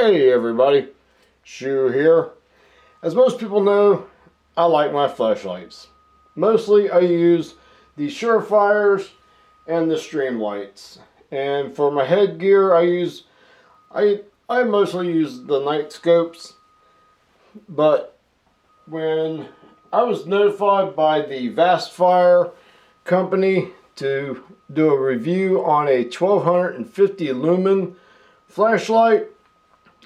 Hey everybody, Shu here. As most people know, I like my flashlights. Mostly I use the Surefires and the Streamlights. And for my headgear I mostly use the night scopes. But when I was notified by the VastFire company to do a review on a 1250 lumen flashlight,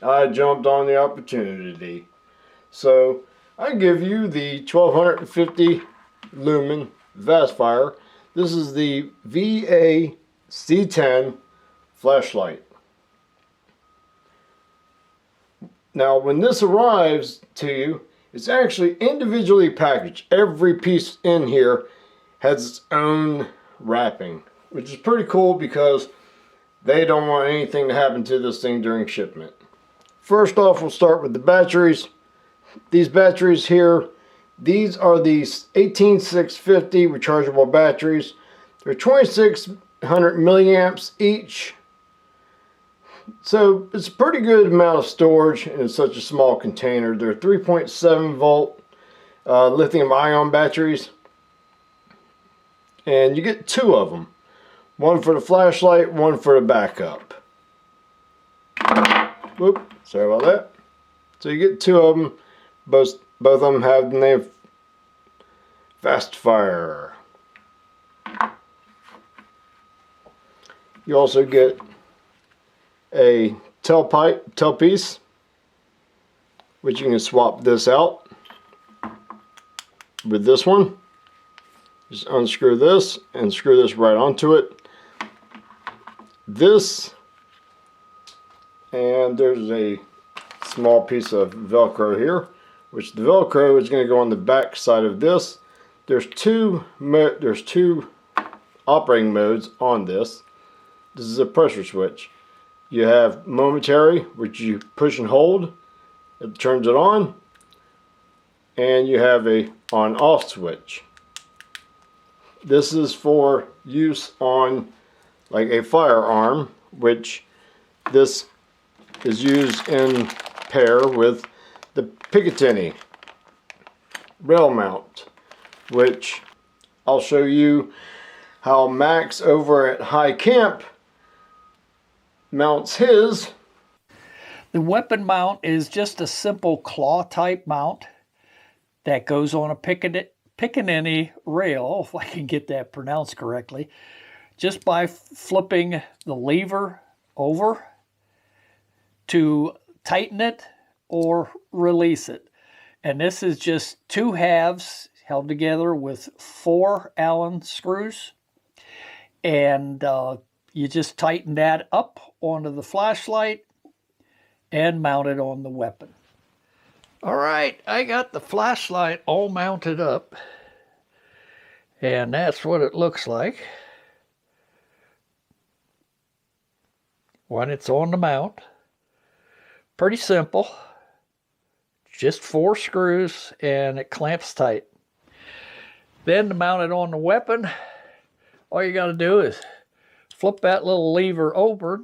I jumped on the opportunity. So I give you the 1250 lumen VastFire. This is the VA-C10 flashlight. Now when this arrives to you, it's actually individually packaged. Every piece in here has its own wrapping, which is pretty cool because they don't want anything to happen to this thing during shipment. First off, we'll start with the batteries. These batteries here, these are the 18650 rechargeable batteries. They're 2600 milliamps each. So it's a pretty good amount of storage in such a small container. They're 3.7 volt lithium ion batteries. And you get two of them. One for the flashlight, one for the backup. Whoop, sorry about that. So you get two of them. Both of them have the name VastFire. You also get a tailpiece, which you can swap this out with this one. Just unscrew this and screw this right onto it. This, and there's a small piece of Velcro here, which the Velcro is going to go on the back side of this. There's two operating modes on this. This is a pressure switch. You have momentary, which you push and hold. It turns it on. And you have a on-off switch. This is for use on like a firearm, which this is used in pair with the Picatinny rail mount, which I'll show you how Max over at High Camp mounts his. The weapon mount is just a simple claw type mount that goes on a Picatinny rail, if I can get that pronounced correctly, just by flipping the lever over to tighten it or release it. And this is just two halves held together with 4 Allen screws. And you just tighten that up onto the flashlight and mount it on the weapon. All right, I got the flashlight all mounted up. And that's what it looks like when it's on the mount. Pretty simple. Just 4 screws and it clamps tight. Then to mount it on the weapon, all you got to do is flip that little lever over,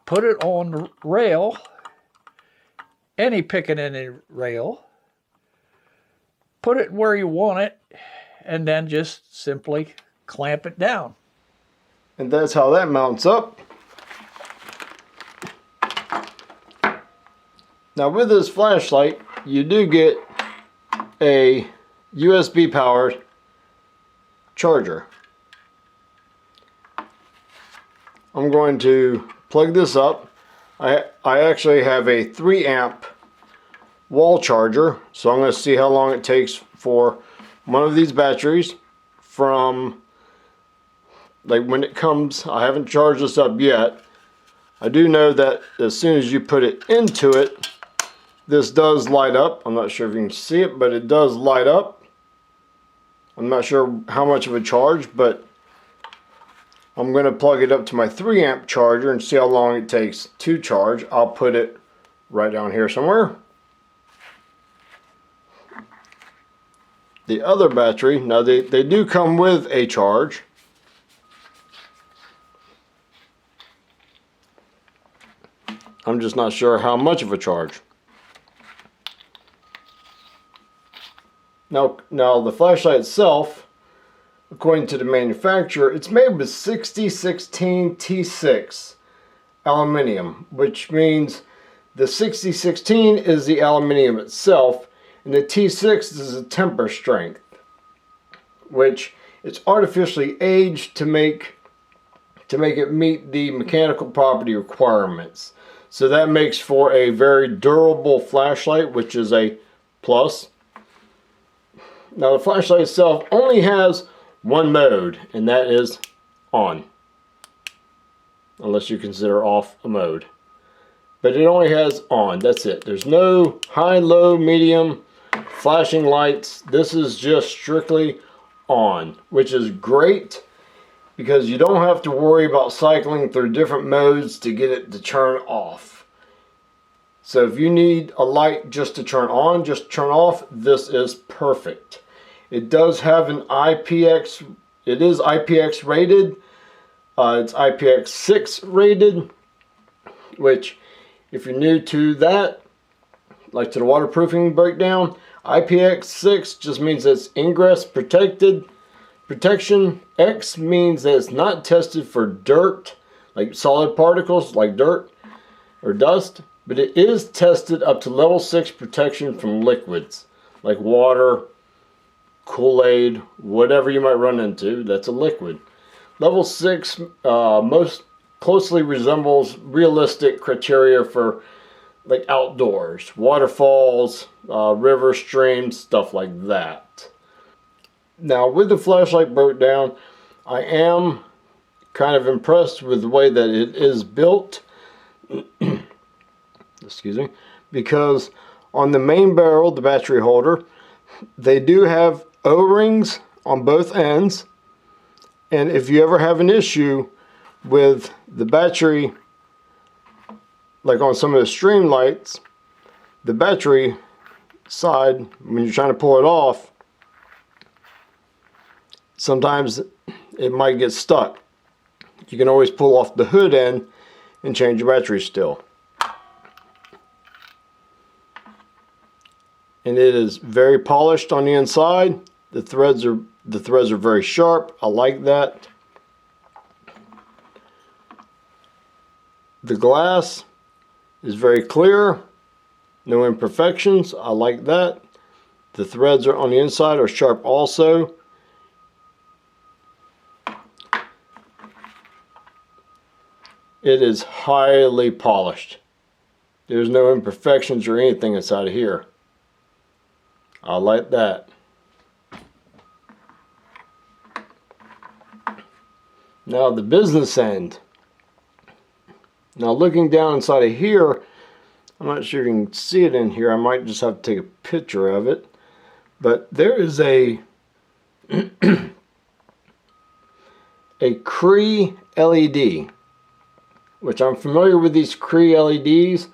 put it on the rail, any Picatinny rail, put it where you want it, and then just simply clamp it down. And that's how that mounts up. Now with this flashlight, you do get a USB powered charger. I'm going to plug this up. I actually have a 3 amp wall charger, so I'm going to see how long it takes for one of these batteries from, like, when it comes. I haven't charged this up yet. I do know that as soon as you put it into it, this does light up. I'm not sure if you can see it, but it does light up. I'm not sure how much of a charge, but I'm going to plug it up to my 3 amp charger and see how long it takes to charge. I'll put it right down here somewhere. The other battery, now they do come with a charge. I'm just not sure how much of a charge. Now the flashlight itself, according to the manufacturer, it's made with 6016 T6 aluminum, which means the 6016 is the aluminum itself, and the T6 is a temper strength, which it's artificially aged to make it meet the mechanical property requirements. So that makes for a very durable flashlight, which is a plus. Now the flashlight itself only has one mode, and that is on, unless you consider off a mode. But it only has on, that's it. There's no high, low, medium, flashing lights. This is just strictly on, which is great because you don't have to worry about cycling through different modes to get it to turn off. So if you need a light just to turn on, just turn off, this is perfect. It does have an IPX, it is IPX rated. It's IPX6 rated, which if you're new to that, like to the waterproofing breakdown, IPX6 just means it's ingress protected. Protection X means that it's not tested for dirt, like solid particles like dirt or dust, but it is tested up to level 6 protection from liquids like water, Kool-Aid, whatever you might run into that's a liquid. Level 6 most closely resembles realistic criteria for like outdoors, waterfalls, rivers, streams, stuff like that. Now with the flashlight broke down, I am kind of impressed with the way that it is built. Excuse me, because on the main barrel, the battery holder, they do have O-rings on both ends. And if you ever have an issue with the battery, like on some of the stream lights, the battery side, when you're trying to pull it off, sometimes it might get stuck. You can always pull off the hood end and change your battery still. And it is very polished on the inside. The threads are very sharp. I like that. The glass is very clear. No imperfections. I like that. The threads on the inside are sharp also. It is highly polished. There's no imperfections or anything inside of here. I like that. Now the business end. Now looking down inside of here, I'm not sure you can see it in here. I might just have to take a picture of it. But there is a Cree LED, which I'm familiar with these Cree LEDs.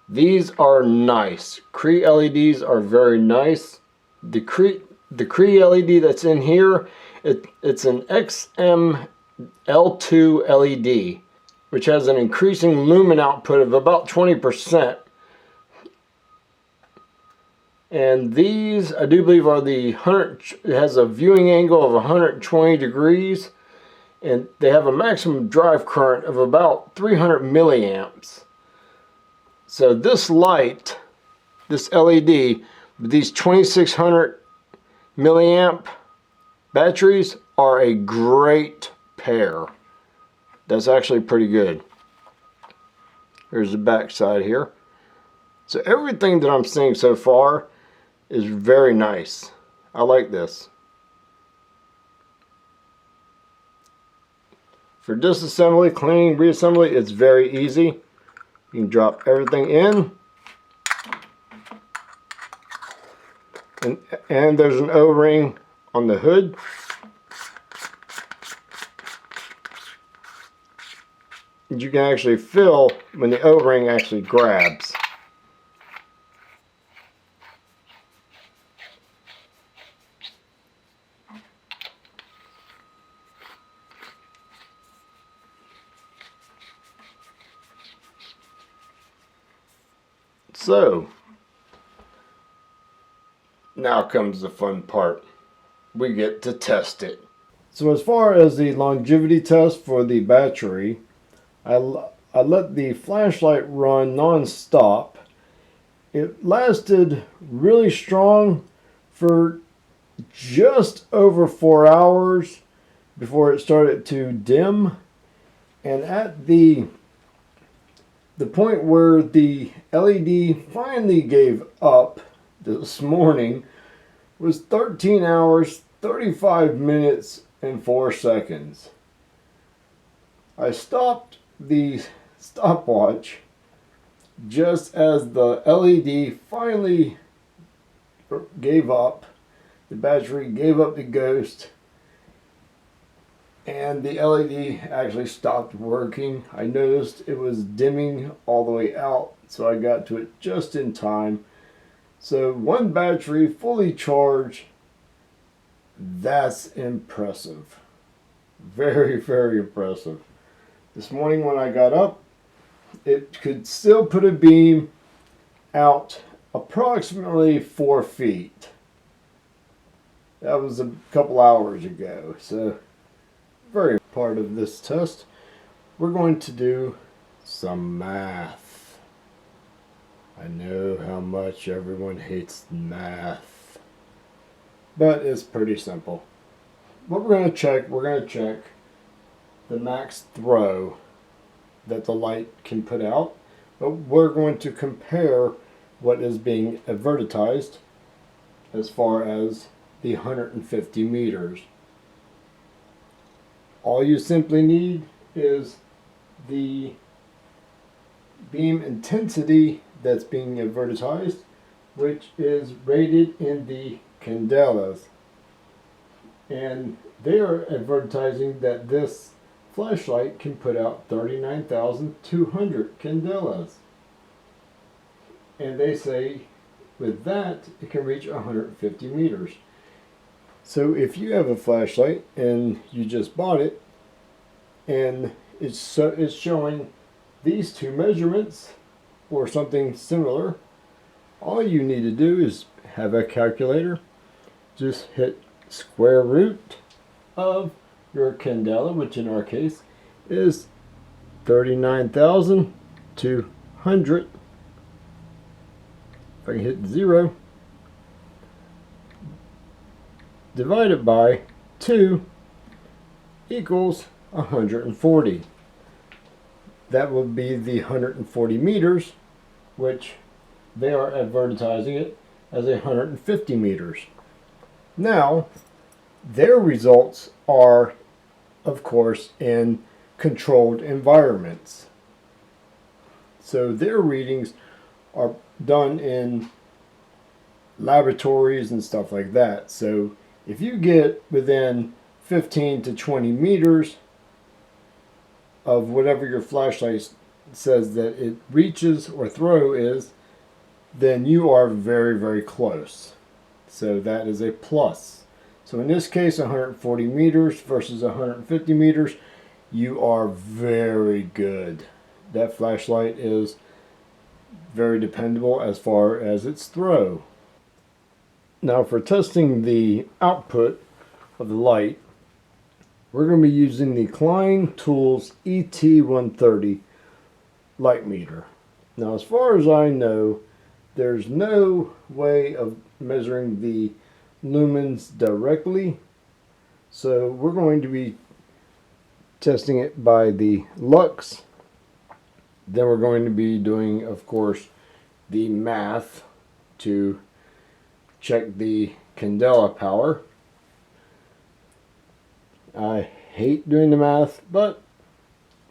These are nice. Cree LEDs are very nice. The Cree LED that's in here, it's an XM L2 LED, which has an increasing lumen output of about 20%. And these, I do believe, are the 100, it has a viewing angle of 120 degrees, and they have a maximum drive current of about 300 milliamps. So this light, this LED, with these 2600 milliamp batteries are a great pair. That's actually pretty good. Here's the back side here. So everything that I'm seeing so far is very nice. I like this. For disassembly, cleaning, reassembly, it's very easy. You can drop everything in. And there's an O-ring on the hood. You can actually feel when the O-ring actually grabs. So, now comes the fun part. We get to test it. So as far as the longevity test for the battery, I let the flashlight run non-stop. It lasted really strong for just over 4 hours before it started to dim. And at the point where the LED finally gave up this morning was 13 hours, 35 minutes, and 4 seconds. I stopped the stopwatch just as the LED finally gave up. The battery gave up the ghost, and the LED actually stopped working. I noticed it was dimming all the way out, so I got to it just in time. So one battery fully charged. That's impressive. Very, very impressive. This morning when I got up, it could still put a beam out approximately 4 feet. That was a couple hours ago. So, very part of this test, we're going to do some math. I know how much everyone hates math, but it's pretty simple. What we're going to check the max throw that the light can put out, but we're going to compare what is being advertised as far as the 150 meters. All you simply need is the beam intensity that's being advertised, which is rated in the candelas. And they are advertising that this flashlight can put out 39,200 candelas. And they say with that it can reach 150 meters. So if you have a flashlight and you just bought it and it's showing these two measurements or something similar, all you need to do is have a calculator. Just hit square root of your candela, which in our case is 39,200. If I can hit 0, divided by 2 equals 140. That would be the 140 meters, which they are advertising it as 150 meters. Now, their results are, of course, in controlled environments. So their readings are done in laboratories and stuff like that. So if you get within 15 to 20 meters of whatever your flashlight says that it reaches or throw is, then you are very, very close. So that is a plus. So in this case, 140 meters versus 150 meters, you are very good. That flashlight is very dependable as far as its throw. Now for testing the output of the light, we're going to be using the Klein Tools ET130 light meter. Now as far as I know, there's no way of measuring the lumens directly, so we're going to be testing it by the lux. Then we're going to be doing, of course, the math to check the candela power. I hate doing the math, but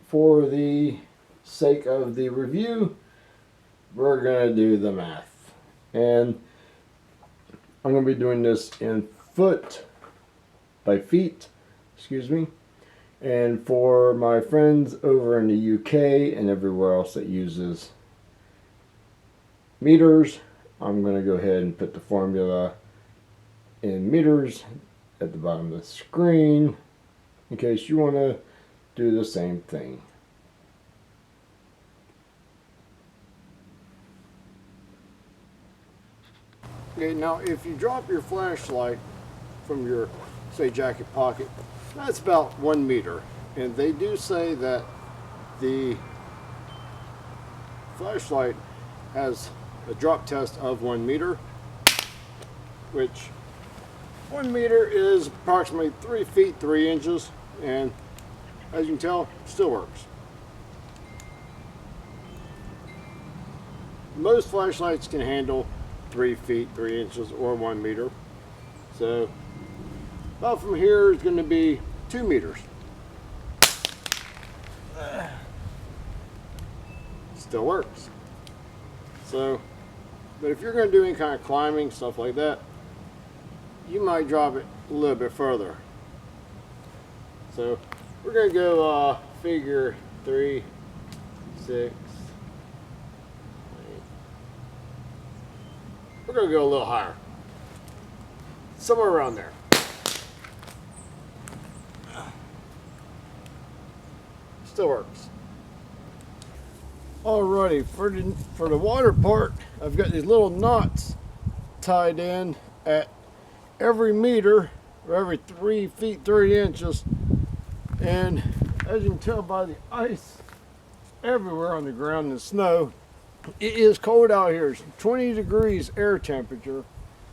for the sake of the review, we're going to do the math. And I'm going to be doing this in feet, excuse me. And for my friends over in the UK and everywhere else that uses meters, I'm going to go ahead and put the formula in meters at the bottom of the screen in case you want to do the same thing. Okay, now if you drop your flashlight from your, say, jacket pocket, that's about 1 meter. And they do say that the flashlight has a drop test of 1 meter, which 1 meter is approximately 3 feet 3 inches, and as you can tell, still works. Most flashlights can handle 3 feet 3 inches or 1 meter. So about from here is going to be 2 meters. Still works. So, but if you're going to do any kind of climbing, stuff like that, you might drop it a little bit further. So we're going to go figure 3, 6. We're going to go a little higher. Somewhere around there. Still works. Alrighty, for the water part, I've got these little knots tied in at every meter, or every 3 feet 3 inches. And as you can tell by the ice everywhere on the ground and the snow, it is cold out here. It's 20 degrees air temperature.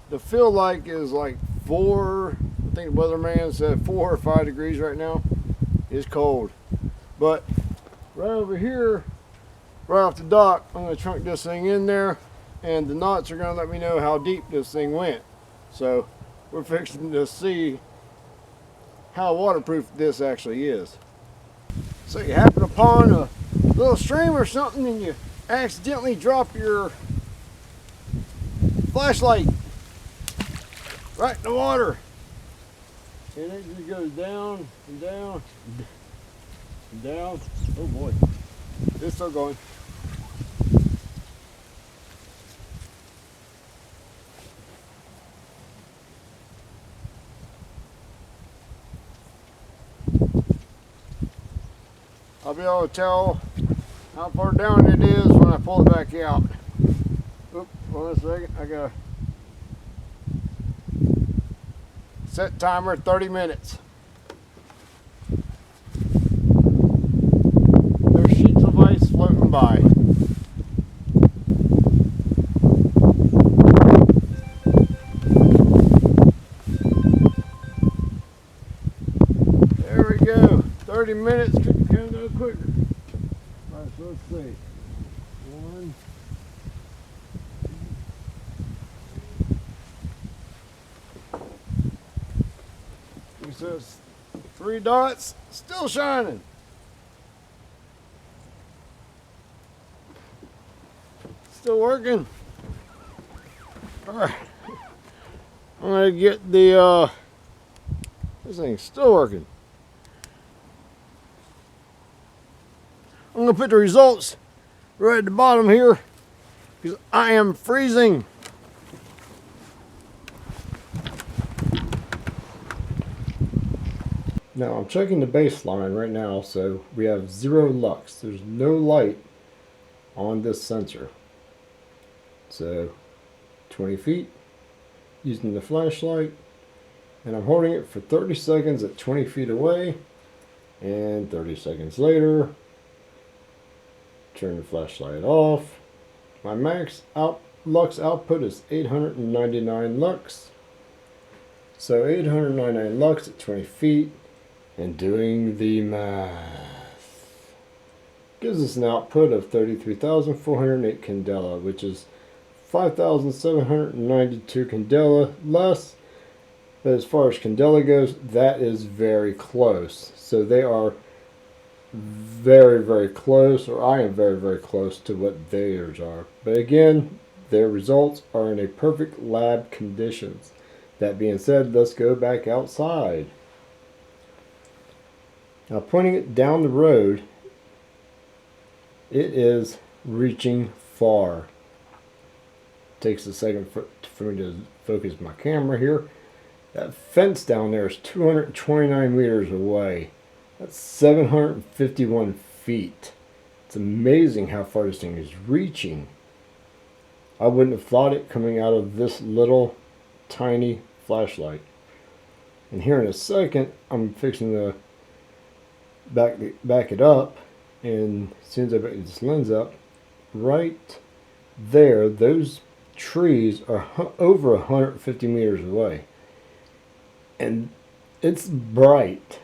The feel like is like 4, I think the weatherman said 4 or 5 degrees right now. It's cold. But right over here, right off the dock, I'm going to chunk this thing in there, and the knots are going to let me know how deep this thing went. So we're fixing to see how waterproof this actually is. So you happen upon a little stream or something and you accidentally drop your flashlight right in the water, and it just goes down and down and down. Oh boy, it's still going. I'll be able to tell how far down it is when I pull it back out. Oop, hold on a second. I got a set timer 30 minutes. There's sheets of ice floating by. There we go. 30 minutes couldn't go no quicker. Alright, so let's see. 1, 2. It says 3 dots, still shining. Still working. Alright. I'm gonna get the this thing's still working. I'm going to put the results right at the bottom here because I am freezing. Now I'm checking the baseline right now, so we have 0 lux. There's no light on this sensor. So 20 feet using the flashlight, and I'm holding it for 30 seconds at 20 feet away, and 30 seconds later turn the flashlight off. My max lux output is 899 lux. So 899 lux at 20 feet, and doing the math gives us an output of 33,408 candela, which is 5,792 candela less. But as far as candela goes, that is very close. So they are very, very close, or I am very, very close to what theirs are. But again, their results are in a perfect lab conditions. That being said, let's go back outside. Now, pointing it down the road, it is reaching far. Takes a second for me to focus my camera here. That fence down there is 229 meters away. That's 751 feet. It's amazing how far this thing is reaching. I wouldn't have thought it coming out of this little tiny flashlight. And here in a second, I'm fixing to back it up, and as soon as I back this lens up, right there, those trees are over 150 meters away. And it's bright.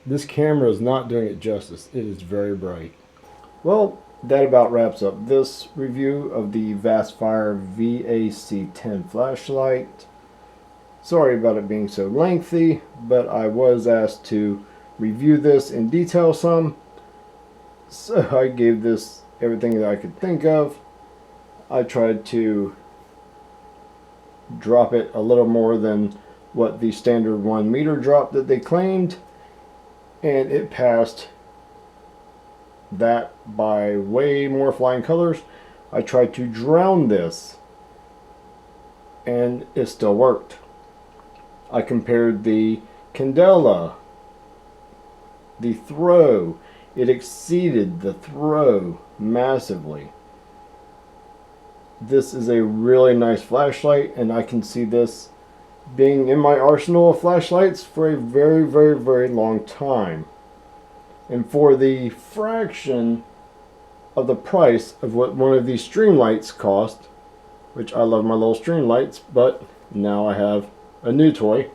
This camera is not doing it justice. It is very bright. Well, that about wraps up this review of the VastFire VA-C10 flashlight. Sorry about it being so lengthy, but I was asked to review this in detail some, so I gave this everything that I could think of. I tried to drop it a little more than what the standard 1 meter drop that they claimed, and it passed that by way more flying colors. I tried to drown this, and it still worked. I compared the candela, the throw. It exceeded the throw massively. This is a really nice flashlight, and I can see this being in my arsenal of flashlights for a very, very, very long time. And for the fraction of the price of what one of these stream lights cost, which I love my little stream lights, but now I have a new toy,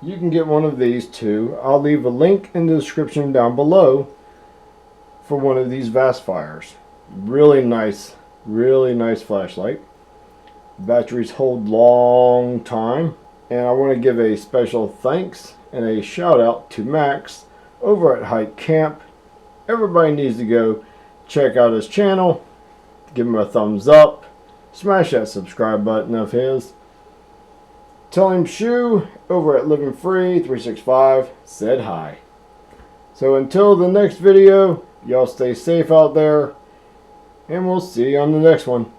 you can get one of these too. I'll leave a link in the description down below for one of these VastFires. Really nice flashlight. Batteries hold long time, and I want to give a special thanks and a shout out to Max over at Hike Camp. Everybody needs to go check out his channel, give him a thumbs up, smash that subscribe button of his. Tell him Shu over at Living Free 365 said hi. So until the next video, y'all stay safe out there, and we'll see you on the next one.